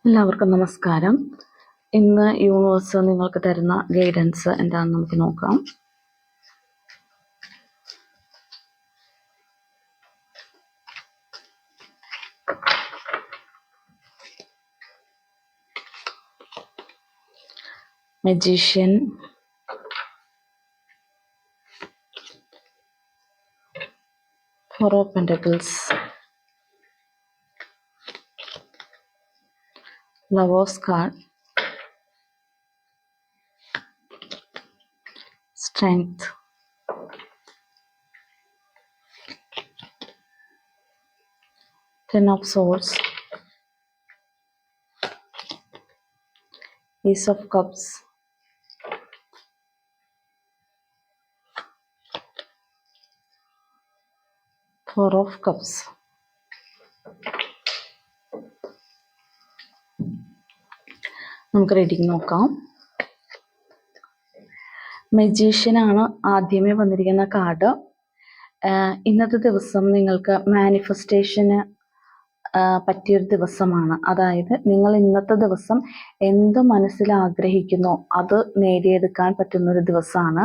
എല്ലാവർക്കും നമസ്കാരം. ഇന്ന് യൂണിവേഴ്സ് നിങ്ങൾക്ക് തരുന്ന ഗൈഡൻസ് എന്താണെന്ന് നമുക്ക് നോക്കാം. Magician, four of pentacles, lovers card, strength, ten of swords, ace of cups, four of cups. നമുക്ക് റീഡിങ് നോക്കാം. മജീഷ്യനാണ് ആദ്യമേ വന്നിരിക്കുന്ന കാർഡ്. ഇന്നത്തെ ദിവസം നിങ്ങൾക്ക് മാനിഫെസ്റ്റേഷന് പറ്റിയൊരു ദിവസമാണ്. അതായത് നിങ്ങൾ ഇന്നത്തെ ദിവസം എന്ത് മനസ്സിൽ ആഗ്രഹിക്കുന്നോ അത് നേടിയെടുക്കാൻ പറ്റുന്നൊരു ദിവസമാണ്.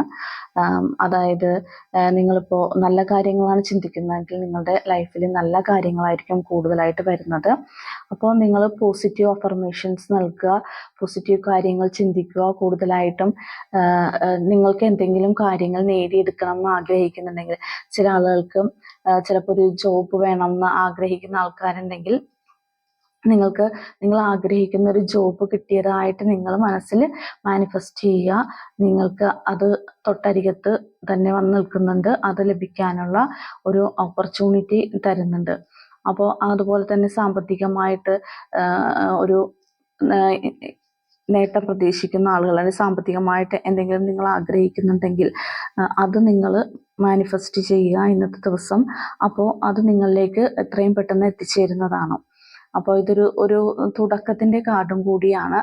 അതായത് നിങ്ങളിപ്പോൾ നല്ല കാര്യങ്ങളാണ് ചിന്തിക്കുന്നതെങ്കിൽ നിങ്ങളുടെ ലൈഫിൽ നല്ല കാര്യങ്ങളായിരിക്കും കൂടുതലായിട്ട് വരുന്നത്. അപ്പോൾ നിങ്ങൾ പോസിറ്റീവ് അഫർമേഷൻസ് നൽകുക, പോസിറ്റീവ് കാര്യങ്ങൾ ചിന്തിക്കുക. കൂടുതലായിട്ടും നിങ്ങൾക്ക് എന്തെങ്കിലും കാര്യങ്ങൾ നേടിയെടുക്കണം എന്ന് ആഗ്രഹിക്കുന്നുണ്ടെങ്കിൽ, ചില ആളുകൾക്ക് ചിലപ്പോൾ ഒരു ജോബ് വേണം എന്ന് ആഗ്രഹിക്കുന്ന ആൾക്കാരുണ്ടെങ്കിൽ നിങ്ങൾ ആഗ്രഹിക്കുന്ന ഒരു ജോബ് കിട്ടിയതായിട്ട് നിങ്ങൾ മനസ്സിൽ മാനിഫെസ്റ്റ് ചെയ്യുക. നിങ്ങൾക്ക് അത് തൊട്ടരികത്ത് തന്നെ വന്ന് നിൽക്കുന്നുണ്ട്, അത് ലഭിക്കാനുള്ള ഒരു ഓപ്പർച്യൂണിറ്റി തരുന്നുണ്ട്. അപ്പോൾ അതുപോലെ തന്നെ സാമ്പത്തികമായിട്ട് ഒരു നേട്ടം പ്രതീക്ഷിക്കുന്ന ആളുകൾ, അല്ലെങ്കിൽ സാമ്പത്തികമായിട്ട് എന്തെങ്കിലും നിങ്ങൾ ആഗ്രഹിക്കുന്നുണ്ടെങ്കിൽ അത് നിങ്ങൾ മാനിഫെസ്റ്റ് ചെയ്യുക ഇന്നത്തെ ദിവസം. അപ്പോൾ അത് നിങ്ങളിലേക്ക് എത്രയും പെട്ടെന്ന് എത്തിച്ചേരുന്നതാണ്. അപ്പോൾ ഒരു തുടക്കത്തിൻ്റെ കാർഡും കൂടിയാണ്.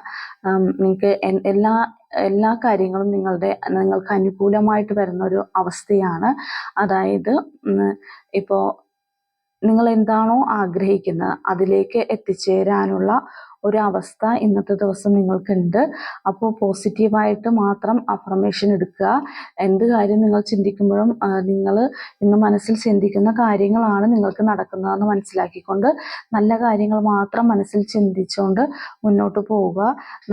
നിങ്ങൾക്ക് എല്ലാ കാര്യങ്ങളും നിങ്ങൾക്ക് അനുകൂലമായിട്ട് വരുന്ന ഒരു അവസ്ഥയാണ്. അതായത് ഇപ്പോൾ നിങ്ങൾ എന്താണോ ആഗ്രഹിക്കുന്നത് അതിലേക്ക് എത്തിച്ചേരാനുള്ള ഒരു അവസ്ഥ ഇന്നത്തെ ദിവസം നിങ്ങൾക്കുണ്ട്. അപ്പോൾ പോസിറ്റീവായിട്ട് മാത്രം അഫർമേഷൻ എടുക്കുക. എന്ത് കാര്യം നിങ്ങൾ ചിന്തിക്കുമ്പോഴും നിങ്ങൾ ഇന്ന് മനസ്സിൽ ചിന്തിക്കുന്ന കാര്യങ്ങളാണ് നിങ്ങൾക്ക് നടക്കുന്നതെന്ന് മനസ്സിലാക്കിക്കൊണ്ട് നല്ല കാര്യങ്ങൾ മാത്രം മനസ്സിൽ ചിന്തിച്ചുകൊണ്ട് മുന്നോട്ട് പോവുക.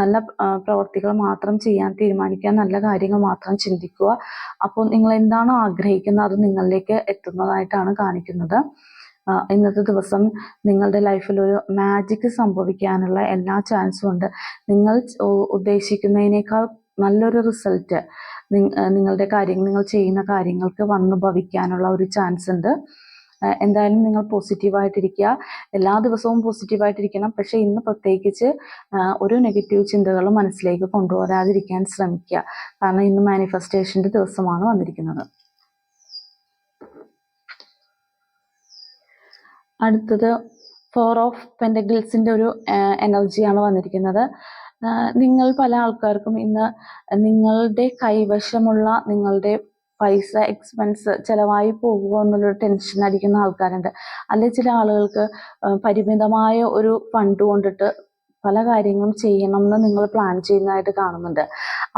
നല്ല പ്രവർത്തികൾ മാത്രം ചെയ്യാൻ തീരുമാനിക്കുക, നല്ല കാര്യങ്ങൾ മാത്രം ചിന്തിക്കുക. അപ്പോൾ നിങ്ങൾ എന്താണോ ആഗ്രഹിക്കുന്നത് അത് നിങ്ങളിലേക്ക് എത്തുന്നതായിട്ടാണ് കാണിക്കുന്നത്. ഇന്നത്തെ ദിവസം നിങ്ങളുടെ ലൈഫിൽ ഒരു മാജിക് സംഭവിക്കാനുള്ള എല്ലാ ചാൻസും ഉണ്ട്. നിങ്ങൾ ഉദ്ദേശിക്കുന്നതിനേക്കാൾ നല്ലൊരു റിസൾട്ട് നിങ്ങൾ ചെയ്യുന്ന കാര്യങ്ങൾക്ക് വന്നു ഭവിക്കാനുള്ള ഒരു ചാൻസ് ഉണ്ട്. എന്തായാലും നിങ്ങൾ പോസിറ്റീവായിട്ടിരിക്കുക. എല്ലാ ദിവസവും പോസിറ്റീവായിട്ടിരിക്കണം. പക്ഷേ ഇന്ന് പ്രത്യേകിച്ച് ഒരു നെഗറ്റീവ് ചിന്തകളും മനസ്സിലേക്ക് കൊണ്ടുവരാതിരിക്കാൻ ശ്രമിക്കുക. കാരണം ഇന്ന് മാനിഫെസ്റ്റേഷൻ്റെ ദിവസമാണ് വന്നിരിക്കുന്നത്. അടുത്തത് ഫോർ ഓഫ് പെന്റക്കിൾസിൻ്റെ ഒരു എനർജിയാണ് വന്നിരിക്കുന്നത്. നിങ്ങൾ പല ആൾക്കാർക്കും ഇന്ന് നിങ്ങളുടെ കൈവശമുള്ള നിങ്ങളുടെ പൈസ എക്സ്പെൻസ് ചിലവായി പോകുമോ എന്നുള്ളൊരു ടെൻഷൻ അടിക്കുന്ന ആൾക്കാരുണ്ട്. അല്ലെങ്കിൽ ചില ആളുകൾക്ക് പരിമിതമായ ഒരു ഫണ്ട് കൊണ്ടിട്ട് പല കാര്യങ്ങളും ചെയ്യണം എന്ന് നിങ്ങൾ പ്ലാൻ ചെയ്യുന്നതായിട്ട് കാണുന്നുണ്ട്.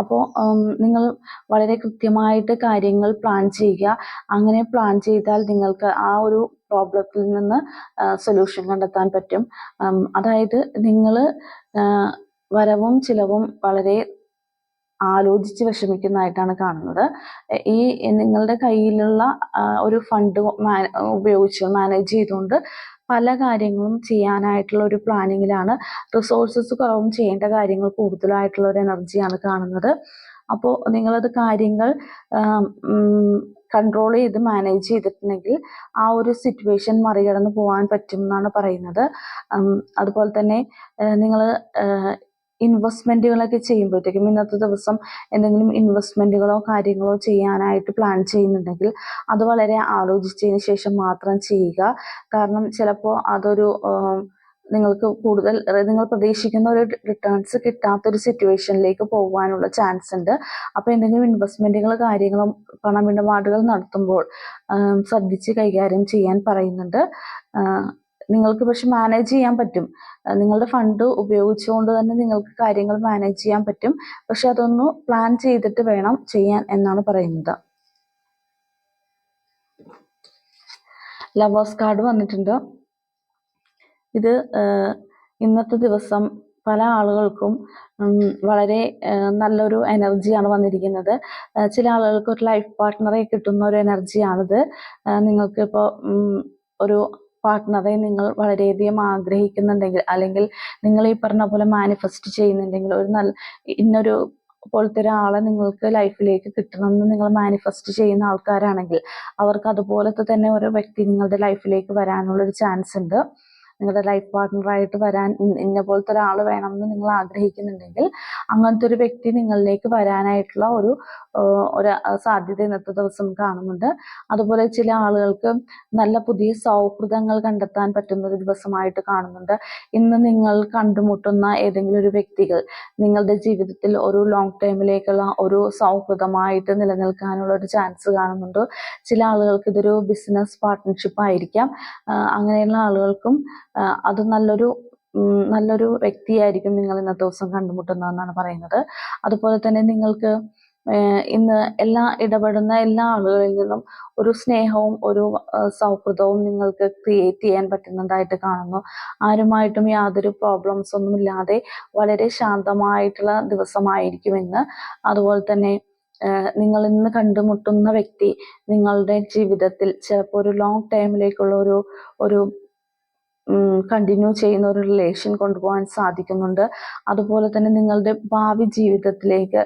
അപ്പോൾ നിങ്ങൾ വളരെ കൃത്യമായിട്ട് കാര്യങ്ങൾ പ്ലാൻ ചെയ്യുക. അങ്ങനെ പ്ലാൻ ചെയ്താൽ നിങ്ങൾക്ക് ആ ഒരു പ്രോബ്ലത്തിൽ നിന്ന് സൊല്യൂഷൻ കണ്ടെത്താൻ പറ്റും. അതായത് നിങ്ങൾ വരവും ചിലവും വളരെ ആലോചിച്ച് വിഷമിക്കുന്നതായിട്ടാണ് കാണുന്നത്. ഈ നിങ്ങളുടെ കയ്യിലുള്ള ഒരു ഫണ്ട് ഉപയോഗിച്ച് മാനേജ് ചെയ്തുകൊണ്ട് പല കാര്യങ്ങളും ചെയ്യാനായിട്ടുള്ള ഒരു പ്ലാനിങ്ങിലാണ്. റിസോഴ്സസ് കുറവും ചെയ്യേണ്ട കാര്യങ്ങൾ കൂടുതലായിട്ടുള്ള ഒരു എനർജിയാണ് കാണുന്നത്. അപ്പോൾ നിങ്ങളത് കാര്യങ്ങൾ കൺട്രോൾ ചെയ്ത് മാനേജ് ചെയ്തിട്ടുണ്ടെങ്കിൽ ആ ഒരു സിറ്റുവേഷൻ മറികടന്ന് പോകാൻ പറ്റും എന്നാണ് പറയുന്നത്. അതുപോലെ തന്നെ നിങ്ങൾ ഇൻവെസ്റ്റ്മെൻറ്റുകളൊക്കെ ചെയ്യുമ്പോഴത്തേക്കും ഇന്നത്തെ ദിവസം എന്തെങ്കിലും ഇൻവെസ്റ്റ്മെൻറ്റുകളോ കാര്യങ്ങളോ ചെയ്യാനായിട്ട് പ്ലാൻ ചെയ്യുന്നുണ്ടെങ്കിൽ അത് വളരെ ആലോചിച്ചതിന് ശേഷം മാത്രം ചെയ്യുക. കാരണം ചിലപ്പോൾ അതൊരു നിങ്ങൾക്ക് കൂടുതൽ നിങ്ങൾ പ്രതീക്ഷിക്കുന്ന ഒരു റിട്ടേൺസ് കിട്ടാത്തൊരു സിറ്റുവേഷനിലേക്ക് പോകാനുള്ള ചാൻസ് ഉണ്ട്. അപ്പോൾ എന്തെങ്കിലും ഇൻവെസ്റ്റ്മെൻറ്റുകൾ കാര്യങ്ങളും പണമിടപാടുകൾ നടത്തുമ്പോൾ ശ്രദ്ധിച്ച് കൈകാര്യം ചെയ്യാൻ പറയുന്നുണ്ട്. നിങ്ങൾക്ക് പക്ഷെ മാനേജ് ചെയ്യാൻ പറ്റും. നിങ്ങളുടെ ഫണ്ട് ഉപയോഗിച്ചുകൊണ്ട് തന്നെ നിങ്ങൾക്ക് കാര്യങ്ങൾ മാനേജ് ചെയ്യാൻ പറ്റും. പക്ഷെ അതൊന്ന് പ്ലാൻ ചെയ്തിട്ട് വേണം ചെയ്യാൻ എന്നാണ് പറയുന്നത്. ലവേഴ്സ് കാർഡ് വന്നിട്ടുണ്ട്. ഇത് ഇന്നത്തെ ദിവസം പല ആളുകൾക്കും വളരെ നല്ലൊരു എനർജിയാണ് വന്നിരിക്കുന്നത്. ചില ആളുകൾക്ക് ഒരു ലൈഫ് പാർട്ട്ണറെ കിട്ടുന്ന ഒരു എനർജിയാണിത്. നിങ്ങൾക്ക് ഇപ്പോൾ ഒരു പാർട്ട്ണറെ നിങ്ങൾ വളരെയധികം ആഗ്രഹിക്കുന്നുണ്ടെങ്കിൽ, അല്ലെങ്കിൽ നിങ്ങൾ ഈ പറഞ്ഞ പോലെ മാനിഫെസ്റ്റ് ചെയ്യുന്നുണ്ടെങ്കിൽ, ഒരു ഇന്നൊരു പോലത്തെ ഒരാളെ നിങ്ങൾക്ക് ലൈഫിലേക്ക് കിട്ടണമെന്ന് നിങ്ങൾ മാനിഫെസ്റ്റ് ചെയ്യുന്ന ആൾക്കാരാണെങ്കിൽ അവർക്ക് അതുപോലത്തെ തന്നെ ഒരു വ്യക്തി നിങ്ങളുടെ ലൈഫിലേക്ക് വരാനുള്ളൊരു ചാൻസ് ഉണ്ട്. നിങ്ങളുടെ ലൈഫ് പാർട്ട്ണറായിട്ട് വരാൻ ഇന്ന പോലത്തെ ഒരാൾ വേണമെന്ന് നിങ്ങൾ ആഗ്രഹിക്കുന്നുണ്ടെങ്കിൽ അങ്ങനത്തെ ഒരു വ്യക്തി നിങ്ങളിലേക്ക് വരാനായിട്ടുള്ള ഒരു സാധ്യത ഇന്നത്തെ ദിവസം കാണുന്നുണ്ട്. അതുപോലെ ചില ആളുകൾക്ക് നല്ല പുതിയ സൗഹൃദങ്ങൾ കണ്ടെത്താൻ പറ്റുന്ന ഒരു ദിവസമായിട്ട് കാണുന്നുണ്ട്. ഇന്ന് നിങ്ങൾ കണ്ടുമുട്ടുന്ന ഏതെങ്കിലും ഒരു വ്യക്തികൾ നിങ്ങളുടെ ജീവിതത്തിൽ ഒരു ലോങ് ടൈമിലേക്കുള്ള ഒരു സൗഹൃദമായിട്ട് നിലനിൽക്കാനുള്ള ഒരു ചാൻസ് കാണുന്നുണ്ട്. ചില ആളുകൾക്ക് ഇതൊരു ബിസിനസ് പാർട്ട്ണർഷിപ്പ് ആയിരിക്കാം. അങ്ങനെയുള്ള ആളുകൾക്കും അത് നല്ലൊരു വ്യക്തിയായിരിക്കും നിങ്ങൾ ഇന്നത്തെ ദിവസം കണ്ടുമുട്ടുന്നതെന്നാണ് പറയുന്നത്. അതുപോലെ തന്നെ നിങ്ങൾക്ക് ഇന്ന് ഇടപെടുന്ന എല്ലാ ആളുകളിൽ നിന്നും ഒരു സ്നേഹവും ഒരു സൗഹൃദവും നിങ്ങൾക്ക് ക്രിയേറ്റ് ചെയ്യാൻ പറ്റുന്നതായിട്ട് കാണുന്നു. ആരുമായിട്ടും യാതൊരു പ്രോബ്ലംസ് ഒന്നും ഇല്ലാതെ വളരെ ശാന്തമായിട്ടുള്ള ദിവസമായിരിക്കും ഇന്ന്. അതുപോലെ തന്നെ നിങ്ങൾ ഇന്ന് കണ്ടുമുട്ടുന്ന വ്യക്തി നിങ്ങളുടെ ജീവിതത്തിൽ ചിലപ്പോൾ ഒരു ലോങ് ടൈമിലേക്കുള്ള ഒരു കണ്ടിന്യൂ ചെയ്യുന്ന ഒരു റിലേഷൻ കൊണ്ടുപോകാൻ സാധിക്കുന്നുണ്ട്. അതുപോലെ തന്നെ നിങ്ങളുടെ ഭാവി ജീവിതത്തിലേക്ക്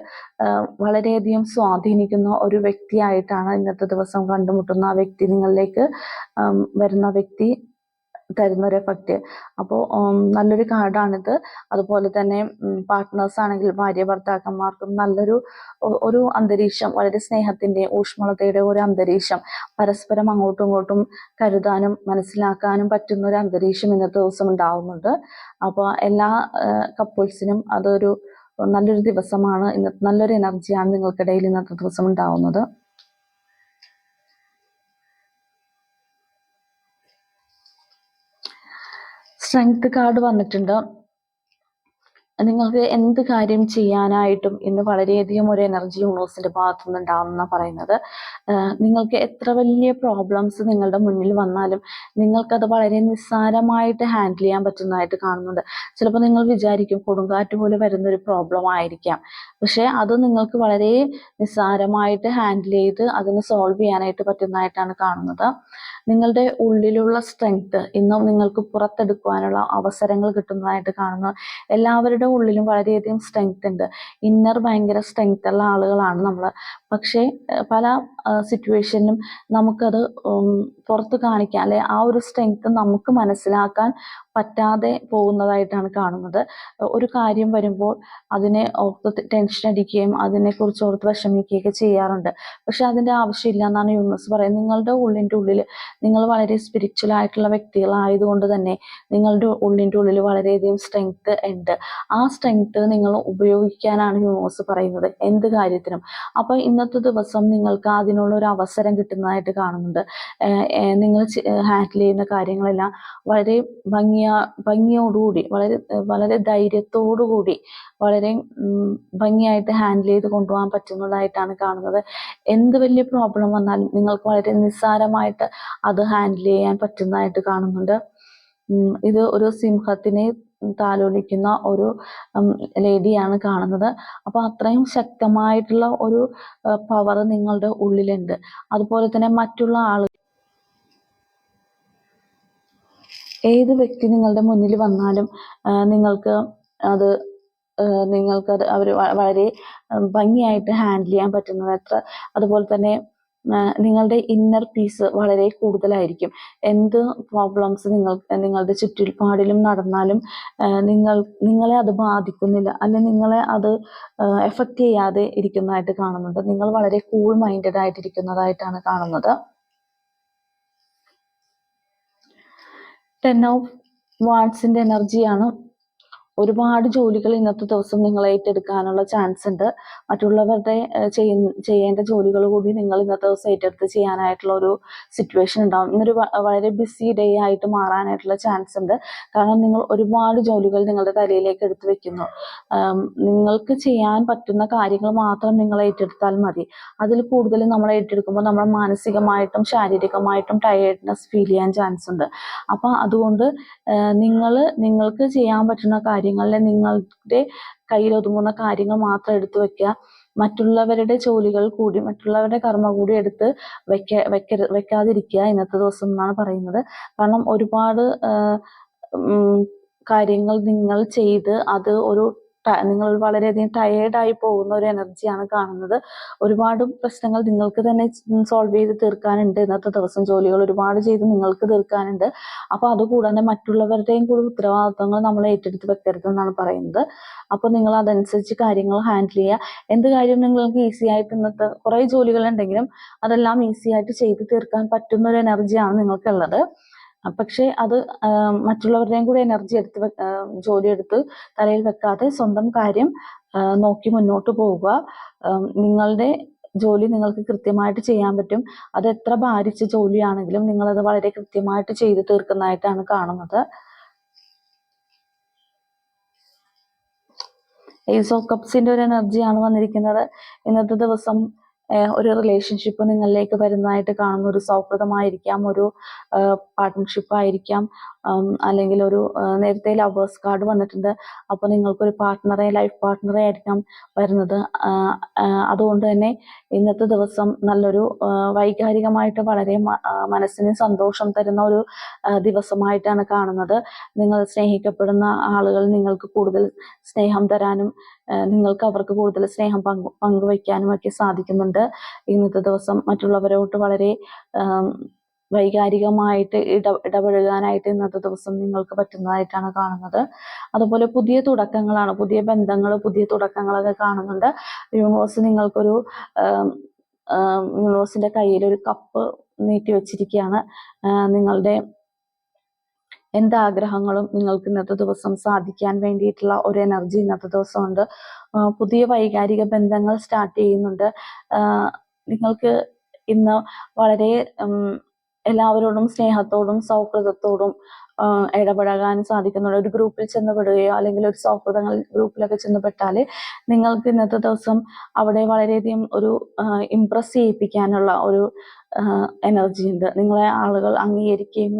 വളരെയധികം സ്വാധീനിക്കുന്ന ഒരു വ്യക്തിയായിട്ടാണ് ഇന്നത്തെ ദിവസം കണ്ടുമുട്ടുന്ന ആ വ്യക്തി നിങ്ങളിലേക്ക് വരുന്ന വ്യക്തി തരുന്ന ഒരു എഫക്റ്റ്. അപ്പോൾ നല്ലൊരു കാർഡാണിത്. അതുപോലെ തന്നെ പാർട്ട്നേഴ്സ് ആണെങ്കിൽ ഭാര്യ ഭർത്താക്കന്മാർക്കും ഒരു അന്തരീക്ഷം, വളരെ സ്നേഹത്തിന്റെ ഊഷ്മളതയുടെ ഒരു അന്തരീക്ഷം, പരസ്പരം അങ്ങോട്ടും ഇങ്ങോട്ടും കരുതാനും മനസ്സിലാക്കാനും പറ്റുന്ന ഒരു അന്തരീക്ഷം ഇന്നത്തെ ദിവസം ഉണ്ടാവുന്നുണ്ട്. അപ്പോൾ എല്ലാ കപ്പിൾസിനും അതൊരു നല്ലൊരു ദിവസമാണ്. നല്ലൊരു എനർജിയാണ് നിങ്ങൾക്കിടയിൽ ഇന്നത്തെ ദിവസം ഉണ്ടാവുന്നത്. സ്ട്രെങ്ത് കാർഡ് വന്നിട്ടുണ്ട്. നിങ്ങൾക്ക് എന്ത് കാര്യം ചെയ്യാനായിട്ടും ഇന്ന് വളരെയധികം ഒരു എനർജി യൂണിവേഴ്സിന്റെ ഭാഗത്തു നിന്ന് ഉണ്ടാവുന്ന പറയുന്നത്. നിങ്ങൾക്ക് എത്ര വലിയ പ്രോബ്ലംസ് നിങ്ങളുടെ മുന്നിൽ വന്നാലും നിങ്ങൾക്കത് വളരെ നിസ്സാരമായിട്ട് ഹാൻഡിൽ ചെയ്യാൻ പറ്റുന്നതായിട്ട് കാണുന്നുണ്ട്. ചിലപ്പോൾ നിങ്ങൾ വിചാരിക്കും കൊടുങ്കാറ്റ് പോലെ വരുന്നൊരു പ്രോബ്ലം ആയിരിക്കാം, പക്ഷെ അത് നിങ്ങൾക്ക് വളരെ നിസ്സാരമായിട്ട് ഹാൻഡിൽ ചെയ്ത് അതിന് സോൾവ് ചെയ്യാനായിട്ട് പറ്റുന്നതായിട്ടാണ് കാണുന്നത്. നിങ്ങളുടെ ഉള്ളിലുള്ള സ്ട്രെങ്ത് ഇന്നും നിങ്ങൾക്ക് പുറത്തെടുക്കുവാനുള്ള അവസരങ്ങൾ കിട്ടുന്നതായിട്ട് കാണുന്നു. എല്ലാവരുടെ ഉള്ളിലും വളരെയധികം സ്ട്രെങ്ത് ഉണ്ട്. ഇന്നർ ഭയങ്കര സ്ട്രെങ്ത് ഉള്ള ആളുകളാണ് നമ്മൾ. പക്ഷേ പല സിറ്റുവേഷനിലും നമുക്കത് പുറത്ത് കാണിക്കാൻ, അല്ലെ ആ ഒരു സ്ട്രെങ്ത് നമുക്ക് മനസ്സിലാക്കാൻ പറ്റാതെ പോകുന്നതായിട്ടാണ് കാണുന്നത്. ഒരു കാര്യം വരുമ്പോൾ അതിനെ ഓർത്ത് ടെൻഷൻ അടിക്കുകയും അതിനെക്കുറിച്ച് ഓർത്ത് വിഷമിക്കുകയൊക്കെ ചെയ്യാറുണ്ട്. പക്ഷെ അതിൻ്റെ ആവശ്യമില്ല എന്നാണ് യൂണിവേഴ്സ് പറയുന്നത്. നിങ്ങളുടെ ഉള്ളിൻ്റെ ഉള്ളിൽ നിങ്ങൾ വളരെ സ്പിരിച്വൽ ആയിട്ടുള്ള വ്യക്തികളായതുകൊണ്ട് തന്നെ നിങ്ങളുടെ ഉള്ളിൻ്റെ ഉള്ളിൽ വളരെയധികം സ്ട്രെങ്ത് ഉണ്ട്. ആ സ്ട്രെങ്ത് നിങ്ങൾ ഉപയോഗിക്കാനാണ് യൂണിവേഴ്സ് പറയുന്നത് എന്ത് കാര്യത്തിനും. അപ്പോൾ ഇന്നത്തെ ദിവസം നിങ്ങൾക്ക് അതിനുള്ള ഒരു അവസരം കിട്ടുന്നതായിട്ട് കാണുന്നുണ്ട്. നിങ്ങൾ ഹാൻഡിൽ ചെയ്യുന്ന കാര്യങ്ങളെല്ലാം വളരെ ഭംഗിയോടുകൂടി, വളരെ ധൈര്യത്തോടുകൂടി, വളരെ ഭംഗിയായിട്ട് ഹാൻഡിൽ ചെയ്ത് കൊണ്ടുപോകാൻ പറ്റുന്നതായിട്ടാണ് കാണുന്നത്. എന്ത് വലിയ പ്രോബ്ലം വന്നാലും നിങ്ങൾക്ക് വളരെ നിസ്സാരമായിട്ട് അത് ഹാൻഡിൽ ചെയ്യാൻ പറ്റുന്നതായിട്ട് കാണുന്നുണ്ട്. ഇത് ഒരു സിംഹത്തിനെ താലോലിക്കുന്ന ഒരു ലേഡിയാണ് കാണുന്നത്. അപ്പോൾ അത്രയും ശക്തമായിട്ടുള്ള ഒരു പവർ നിങ്ങളുടെ ഉള്ളിലുണ്ട്. അതുപോലെ തന്നെ മറ്റുള്ള ആളുകൾ, ഏത് വ്യക്തി നിങ്ങളുടെ മുന്നിൽ വന്നാലും നിങ്ങൾക്കത് അവർ വളരെ ഭംഗിയായിട്ട് ഹാൻഡിൽ ചെയ്യാൻ പറ്റുന്നത്. അതുപോലെ തന്നെ നിങ്ങളുടെ ഇന്നർ പീസ് വളരെ കൂടുതലായിരിക്കും. എന്ത് പ്രോബ്ലംസ് നിങ്ങളുടെ ചുറ്റുപാടിലും നടന്നാലും നിങ്ങളെ അത് ബാധിക്കുന്നില്ല, അല്ലെങ്കിൽ നിങ്ങളെ അത് എഫക്റ്റ് ചെയ്യാതെ ഇരിക്കുന്നതായിട്ട് കാണുന്നുണ്ട്. നിങ്ങൾ വളരെ കൂൾ മൈൻഡഡ് ആയിട്ടിരിക്കുന്നതായിട്ടാണ് കാണുന്നത്. 10 ഓഫ് വാൺസിന്റെ എനർജിയാണ്. ഒരുപാട് ജോലികൾ ഇന്നത്തെ ദിവസം നിങ്ങൾ ഏറ്റെടുക്കാനുള്ള ചാൻസ് ഉണ്ട്. മറ്റുള്ളവരുടെ ചെയ്യേണ്ട ജോലികൾ കൂടി നിങ്ങൾ ഇന്നത്തെ ദിവസം ഏറ്റെടുത്ത് ചെയ്യാനായിട്ടുള്ള ഒരു സിറ്റുവേഷൻ ഉണ്ടാവും. ഇന്നൊരു വളരെ ബിസി ഡേ ആയിട്ട് മാറാനായിട്ടുള്ള ചാൻസ് ഉണ്ട്. കാരണം നിങ്ങൾ ഒരുപാട് ജോലികൾ നിങ്ങളുടെ തലയിലേക്ക് എടുത്തു വെക്കുന്നു. നിങ്ങൾക്ക് ചെയ്യാൻ പറ്റുന്ന കാര്യങ്ങൾ മാത്രം നിങ്ങൾ ഏറ്റെടുത്താൽ മതി. അതിൽ കൂടുതൽ നമ്മൾ ഏറ്റെടുക്കുമ്പോൾ നമ്മൾ മാനസികമായിട്ടും ശാരീരികമായിട്ടും ടയേർഡ്നെസ് ഫീൽ ചെയ്യാൻ ചാൻസ് ഉണ്ട്. അപ്പം അതുകൊണ്ട് നിങ്ങൾക്ക് ചെയ്യാൻ പറ്റുന്ന കാര്യങ്ങളിൽ നിങ്ങളുടെ കയ്യിലൊതുങ്ങുന്ന കാര്യങ്ങൾ മാത്രം എടുത്തു വെക്കുക. മറ്റുള്ളവരുടെ ജോലികൾ കൂടി, മറ്റുള്ളവരുടെ കർമ്മ കൂടി എടുത്ത് വെക്കാതിരിക്കുക ഇന്നത്തെ ദിവസം എന്നാണ് പറയുന്നത്. കാരണം ഒരുപാട് കാര്യങ്ങൾ നിങ്ങൾ ചെയ്ത് അത് നിങ്ങൾ വളരെയധികം ടയേർഡായി പോകുന്ന ഒരു എനർജിയാണ് കാണുന്നത്. ഒരുപാട് പ്രശ്നങ്ങൾ നിങ്ങൾക്ക് തന്നെ സോൾവ് ചെയ്ത് തീർക്കാനുണ്ട് ഇന്നത്തെ ദിവസം. ജോലികൾ ഒരുപാട് ചെയ്ത് നിങ്ങൾക്ക് തീർക്കാനുണ്ട്. അപ്പൊ അതുകൂടാതെ മറ്റുള്ളവരുടെയും കൂടി ഉത്തരവാദിത്വങ്ങൾ നമ്മൾ ഏറ്റെടുത്ത് വെക്കരുതെന്നാണ് പറയുന്നത്. അപ്പൊ നിങ്ങൾ അതനുസരിച്ച് കാര്യങ്ങൾ ഹാൻഡിൽ ചെയ്യുക. എന്ത് കാര്യം നിങ്ങൾക്ക് ഈസി ആയിട്ട് ഇന്നത്തെ കുറെ ജോലികൾ ഉണ്ടെങ്കിലും അതെല്ലാം ഈസി ആയിട്ട് ചെയ്ത് തീർക്കാൻ പറ്റുന്ന ഒരു എനർജിയാണ് നിങ്ങൾക്കുള്ളത്. പക്ഷെ അത് മറ്റുള്ളവരുടെയും കൂടി എനർജി ജോലി എടുത്ത് തലയിൽ വെക്കാതെ സ്വന്തം കാര്യം നോക്കി മുന്നോട്ട് പോവുക. നിങ്ങളുടെ ജോലി നിങ്ങൾക്ക് കൃത്യമായിട്ട് ചെയ്യാൻ പറ്റും. അത് എത്ര ഭാരിച്ച ജോലിയാണെങ്കിലും നിങ്ങളത് വളരെ കൃത്യമായിട്ട് ചെയ്ത് തീർക്കുന്നതായിട്ടാണ് കാണുന്നത്. ഏസ് ഓഫ് കപ്സിന്റെ ഒരു എനർജിയാണ് വന്നിരിക്കുന്നത്. ഇന്നത്തെ ദിവസം ഒരു റിലേഷൻഷിപ്പ് നിങ്ങളിലേക്ക് വരുന്നതായിട്ട് കാണുന്നു. ഒരു സൗഹൃദമായിരിക്കാം, ഒരു പാർട്ട്ണർഷിപ്പ് ആയിരിക്കാം, അല്ലെങ്കിൽ ഒരു നേരത്തെ ലവേഴ്സ് കാർഡ് വന്നിട്ടുണ്ട്. അപ്പോൾ നിങ്ങൾക്കൊരു ലൈഫ് പാർട്ട്ണറെ ആയിരിക്കാം വരുന്നത്. അതുകൊണ്ട് തന്നെ ഇന്നത്തെ ദിവസം നല്ലൊരു വൈകാരികമായിട്ട് വളരെ മനസ്സിന് സന്തോഷം തരുന്ന ഒരു ദിവസമായിട്ടാണ് കാണുന്നത്. നിങ്ങൾ സ്നേഹിക്കപ്പെടുന്ന ആളുകൾ നിങ്ങൾക്ക് കൂടുതൽ സ്നേഹം തരാനും നിങ്ങൾക്ക് അവർക്ക് കൂടുതൽ സ്നേഹം പങ്കുവയ്ക്കാനും ഒക്കെ സാധിക്കുന്നുണ്ട് ഇന്നത്തെ ദിവസം. മറ്റുള്ളവരോട്ട് വളരെ വൈകാരികമായിട്ട് ഇടപഴകാനായിട്ട് ഇന്നത്തെ ദിവസം നിങ്ങൾക്ക് പറ്റുന്നതായിട്ടാണ് കാണുന്നത്. അതുപോലെ പുതിയ തുടക്കങ്ങളാണ്, പുതിയ ബന്ധങ്ങൾ, പുതിയ തുടക്കങ്ങളൊക്കെ കാണുന്നുണ്ട്. യൂണിവേഴ്സ് നിങ്ങൾക്കൊരു യൂണിവേഴ്സിന്റെ കയ്യിൽ ഒരു കപ്പ് നീട്ടി വെച്ചിരിക്കുകയാണ്. നിങ്ങളുടെ എന്താഗ്രഹങ്ങളും നിങ്ങൾക്ക് ഇന്നത്തെ ദിവസം സാധിക്കാൻ വേണ്ടിയിട്ടുള്ള ഒരു എനർജി ഇന്നത്തെ ദിവസം ഉണ്ട്. പുതിയ വൈകാരിക ബന്ധങ്ങൾ സ്റ്റാർട്ട് ചെയ്യുന്നുണ്ട്. നിങ്ങൾക്ക് ഇന്ന് വളരെ എല്ലാവരോടും സ്നേഹത്തോടും സൗഹൃദത്തോടും ഇടപഴകാൻ സാധിക്കുന്നുണ്ട്. ഒരു ഗ്രൂപ്പിൽ ചെന്നപ്പെടുകയോ അല്ലെങ്കിൽ ഒരു ഗ്രൂപ്പിലൊക്കെ ചെന്നപ്പെട്ടാൽ നിങ്ങൾക്ക് ഇന്നത്തെ ദിവസം അവിടെ വളരെയധികം ഒരു ഇംപ്രസ് ചെയ്യിപ്പിക്കാനുള്ള ഒരു എനർജി ഉണ്ട്. നിങ്ങളെ ആളുകൾ അംഗീകരിക്കുകയും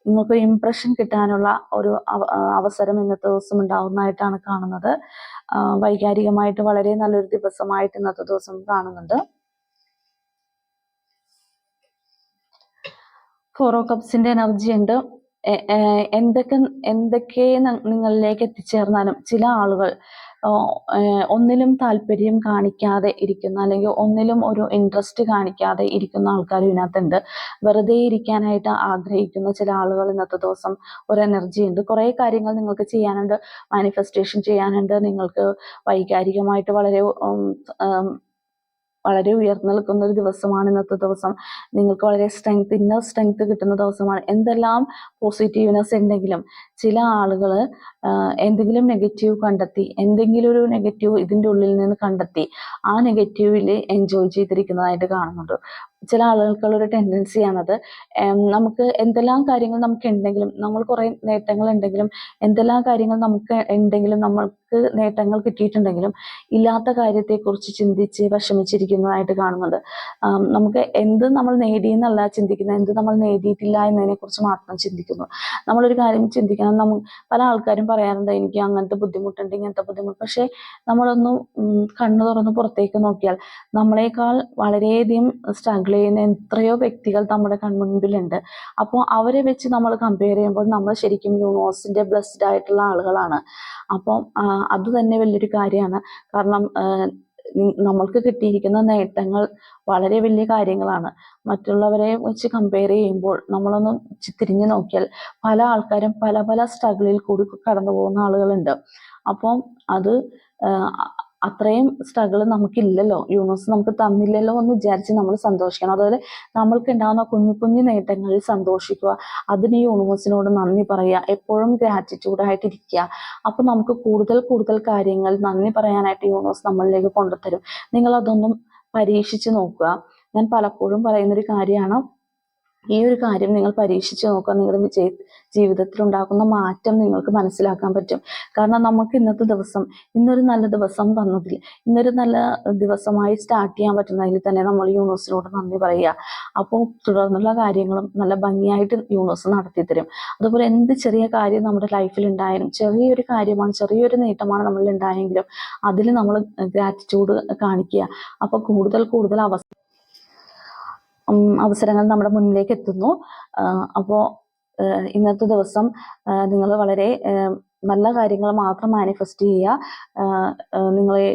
നിങ്ങൾക്ക് ഇംപ്രഷൻ കിട്ടാനുള്ള ഒരു അവസരം ഇന്നത്തെ ദിവസം ഉണ്ടാവുന്നതായിട്ടാണ് കാണുന്നത്. വൈകാരികമായിട്ട് വളരെ നല്ലൊരു ദിവസമായിട്ട് ഇന്നത്തെ ദിവസം കാണുന്നുണ്ട്. 4 ഓഫ് കപ്സിന്റെ എനർജി ഉണ്ട്. എന്തൊക്കെ നിങ്ങളിലേക്ക് എത്തിച്ചേർന്നാലും ചില ആളുകൾ ഒന്നിലും താല്പര്യം കാണിക്കാതെ ഇരിക്കുന്ന, അല്ലെങ്കിൽ ഒന്നിലും ഒരു ഇൻട്രസ്റ്റ് കാണിക്കാതെ ഇരിക്കുന്ന ആൾക്കാർ ഇതിനകത്തുണ്ട്. വെറുതെ ഇരിക്കാനായിട്ട് ആഗ്രഹിക്കുന്ന ചില ആളുകൾ ഇന്നത്തെ ദിവസം ഒരു എനർജി ഉണ്ട്. കുറേ കാര്യങ്ങൾ നിങ്ങൾക്ക് ചെയ്യാനുണ്ട്, മാനിഫെസ്റ്റേഷൻ ചെയ്യാനുണ്ട്. നിങ്ങൾക്ക് വൈകാരികമായിട്ട് വളരെ ഉയർന്നു നിൽക്കുന്ന ഒരു ദിവസമാണ് ഇന്നത്തെ ദിവസം. നിങ്ങൾക്ക് വളരെ ഇന്നർ സ്ട്രെങ്ത് കിട്ടുന്ന ദിവസമാണ്. എന്തെല്ലാം പോസിറ്റീവ്നെസ് ഉണ്ടെങ്കിലും ചില ആളുകൾ എന്തെങ്കിലും നെഗറ്റീവ് കണ്ടെത്തി, എന്തെങ്കിലും ഒരു നെഗറ്റീവ് ഇതിൻ്റെ ഉള്ളിൽ നിന്ന് കണ്ടെത്തി ആ നെഗറ്റീവിൽ എൻജോയ് ചെയ്തിരിക്കുന്നതായിട്ട് കാണുന്നുണ്ട്. ചില ആളുകൾക്കുള്ളൊരു ടെൻഡൻസിയാണത്. നമുക്ക് എന്തെല്ലാം കാര്യങ്ങൾ നമുക്ക് ഉണ്ടെങ്കിലും, നമ്മൾ കുറേ നേട്ടങ്ങൾ ഉണ്ടെങ്കിലും, എന്തെല്ലാം കാര്യങ്ങൾ നമുക്ക് ഉണ്ടെങ്കിലും, നമ്മൾക്ക് നേട്ടങ്ങൾ കിട്ടിയിട്ടുണ്ടെങ്കിലും ഇല്ലാത്ത കാര്യത്തെക്കുറിച്ച് ചിന്തിച്ച് വിഷമിച്ചിരിക്കുന്നതായിട്ട് കാണുന്നുണ്ട്. നമുക്ക് എന്ത് നമ്മൾ നേടിയെന്നല്ല ചിന്തിക്കുന്നത്, എന്ത് നമ്മൾ നേടിയിട്ടില്ല എന്നതിനെ കുറിച്ച് മാത്രം ചിന്തിക്കുന്നു. നമ്മളൊരു കാര്യം ചിന്തിക്കണം. പല ആൾക്കാരും പറയാറുണ്ട് എനിക്ക് അങ്ങനത്തെ ബുദ്ധിമുട്ടുണ്ട്, ഇങ്ങനത്തെ ബുദ്ധിമുട്ട്. പക്ഷെ നമ്മളൊന്ന് കണ്ണു തുറന്ന് പുറത്തേക്ക് നോക്കിയാൽ നമ്മളെക്കാൾ വളരെയധികം സ്ട്രഗിൾ ചെയ്യുന്ന എത്രയോ വ്യക്തികൾ നമ്മുടെ കൺമുൻപിലുണ്ട്. അപ്പോൾ അവരെ വെച്ച് നമ്മൾ കമ്പയർ ചെയ്യുമ്പോൾ നമ്മൾ ശരിക്കും യൂണിവേഴ്സിന്റെ ബ്ലെസ്ഡ് ആയിട്ടുള്ള ആളുകളാണ്. അപ്പം അത് തന്നെ വലിയൊരു കാര്യമാണ്. കാരണം നമ്മൾക്ക് കിട്ടിയിരിക്കുന്ന നേട്ടങ്ങൾ വളരെ വലിയ കാര്യങ്ങളാണ്. മറ്റുള്ളവരെ വെച്ച് കമ്പയർ ചെയ്യുമ്പോൾ നമ്മളൊന്ന് തിരിഞ്ഞു നോക്കിയാൽ പല ആൾക്കാരും പല പല സ്ട്രഗിളിൽ കൂടി കടന്നു പോകുന്ന ആളുകളുണ്ട്. അപ്പം അത്രയും സ്ട്രഗിൾ നമുക്കില്ലല്ലോ, യൂണിവേഴ്സ് നമുക്ക് തന്നില്ലല്ലോ എന്ന് വിചാരിച്ച് നമ്മൾ സന്തോഷിക്കണം. അതുപോലെ നമ്മൾക്ക് ഉണ്ടാകുന്ന കുഞ്ഞു കുഞ്ഞു നേട്ടങ്ങളിൽ സന്തോഷിക്കുക, അതിന് യൂണിവേഴ്സിനോട് നന്ദി പറയുക, എപ്പോഴും ഗ്രാറ്റിറ്റ്യൂഡായിട്ടിരിക്കുക. അപ്പോൾ നമുക്ക് കൂടുതൽ കൂടുതൽ കാര്യങ്ങൾ നന്ദി പറയാനായിട്ട് യൂണിവേഴ്സ് നമ്മളിലേക്ക് കൊണ്ടുതരും. നിങ്ങളതൊന്നും പരീക്ഷിച്ച് നോക്കുക. ഞാൻ പലപ്പോഴും പറയുന്നൊരു കാര്യമാണ്, ഈ ഒരു കാര്യം നിങ്ങൾ പരീക്ഷിച്ച് നോക്കുക. നിങ്ങളുടെ ജീവിതത്തിൽ ഉണ്ടാക്കുന്ന മാറ്റം നിങ്ങൾക്ക് മനസ്സിലാക്കാൻ പറ്റും. കാരണം നമുക്ക് ഇന്നത്തെ ദിവസം, ഇന്നൊരു നല്ല ദിവസം തന്നതിൽ, ഇന്നൊരു നല്ല ദിവസമായി സ്റ്റാർട്ട് ചെയ്യാൻ പറ്റുന്നതിൽ തന്നെ നമ്മൾ യൂണിവേഴ്സിനോട് നന്ദി പറയുക. അപ്പോൾ തുടർന്നുള്ള കാര്യങ്ങളും നല്ല ഭംഗിയായിട്ട് യൂണിവേഴ്സ് നടത്തി തരും. അതുപോലെ എന്ത് ചെറിയ കാര്യം നമ്മുടെ ലൈഫിൽ ഉണ്ടായാലും, ചെറിയൊരു കാര്യമാണ്, ചെറിയൊരു നേട്ടമാണ് നമ്മളിൽ ഉണ്ടായെങ്കിലും അതിൽ നമ്മൾ ഗ്രാറ്റിറ്റ്യൂഡ് കാണിക്കുക. അപ്പോൾ കൂടുതൽ കൂടുതൽ അവസരങ്ങൾ നമ്മുടെ മുന്നിലേക്ക് എത്തുന്നു. അപ്പോൾ ഇന്നത്തെ ദിവസം നിങ്ങൾ വളരെ നല്ല കാര്യങ്ങൾ മാത്രം മാനിഫെസ്റ്റ് ചെയ്യുക. നിങ്ങളെ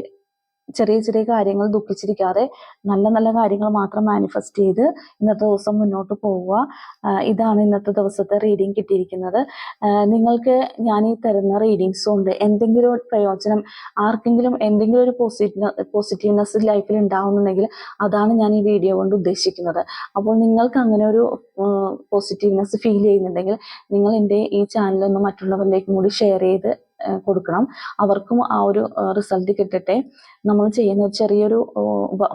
ചെറിയ ചെറിയ കാര്യങ്ങൾ ദുഃഖിച്ചിരിക്കാതെ നല്ല നല്ല കാര്യങ്ങൾ മാത്രം മാനിഫെസ്റ്റ് ചെയ്ത് ഇന്നത്തെ ദിവസം മുന്നോട്ട് പോവുക. ഇതാണ് ഇന്നത്തെ ദിവസത്തെ റീഡിങ് കിട്ടിയിരിക്കുന്നത്. നിങ്ങൾക്ക് ഞാൻ ഈ തരുന്ന റീഡിങ്സ് കൊണ്ട് എന്തെങ്കിലും ഒരു പ്രയോജനം, ആർക്കെങ്കിലും എന്തെങ്കിലും ഒരു പോസിറ്റീവ്നെസ് ലൈഫിൽ ഉണ്ടാവുന്നുണ്ടെങ്കിൽ അതാണ് ഞാൻ ഈ വീഡിയോ കൊണ്ട് ഉദ്ദേശിക്കുന്നത്. അപ്പോൾ നിങ്ങൾക്ക് അങ്ങനെ ഒരു പോസിറ്റീവ്നെസ് ഫീൽ ചെയ്യുന്നുണ്ടെങ്കിൽ നിങ്ങൾ എൻ്റെ ഈ ചാനലൊന്ന് മറ്റുള്ളവരിലേക്കും കൂടി ഷെയർ ചെയ്ത് കൊടുക്കണം. അവർക്കും ആ ഒരു റിസൾട്ട് കിട്ടട്ടെ. നമ്മൾ ചെയ്യുന്ന ചെറിയൊരു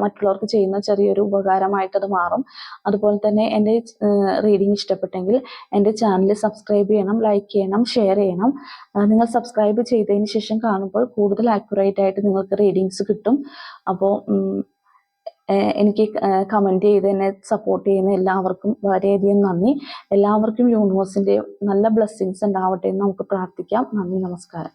മറ്റുള്ളവർക്ക് ചെയ്യുന്ന ചെറിയൊരു ഉപകാരമായിട്ട് അത് മാറും. അതുപോലെ തന്നെ എൻ്റെ റീഡിങ് ഇഷ്ടപ്പെട്ടെങ്കിൽ എൻ്റെ ചാനൽ സബ്സ്ക്രൈബ് ചെയ്യണം, ലൈക്ക് ചെയ്യണം, ഷെയർ ചെയ്യണം. നിങ്ങൾ സബ്സ്ക്രൈബ് ചെയ്തതിന് ശേഷം കാണുമ്പോൾ കൂടുതൽ ആക്യുറേറ്റ് ആയിട്ട് നിങ്ങൾക്ക് റീഡിങ്സ് കിട്ടും. അപ്പോൾ എനിക്ക് കമൻറ്റ് ചെയ്ത് എന്നെ സപ്പോർട്ട് ചെയ്യുന്ന എല്ലാവർക്കും വളരെയധികം നന്ദി. എല്ലാവർക്കും യൂണിവേഴ്സിൻ്റെ നല്ല ബ്ലെസ്സിങ്സ് ഉണ്ടാവട്ടെ എന്ന് നമുക്ക് പ്രാർത്ഥിക്കാം. നന്ദി, നമസ്കാരം.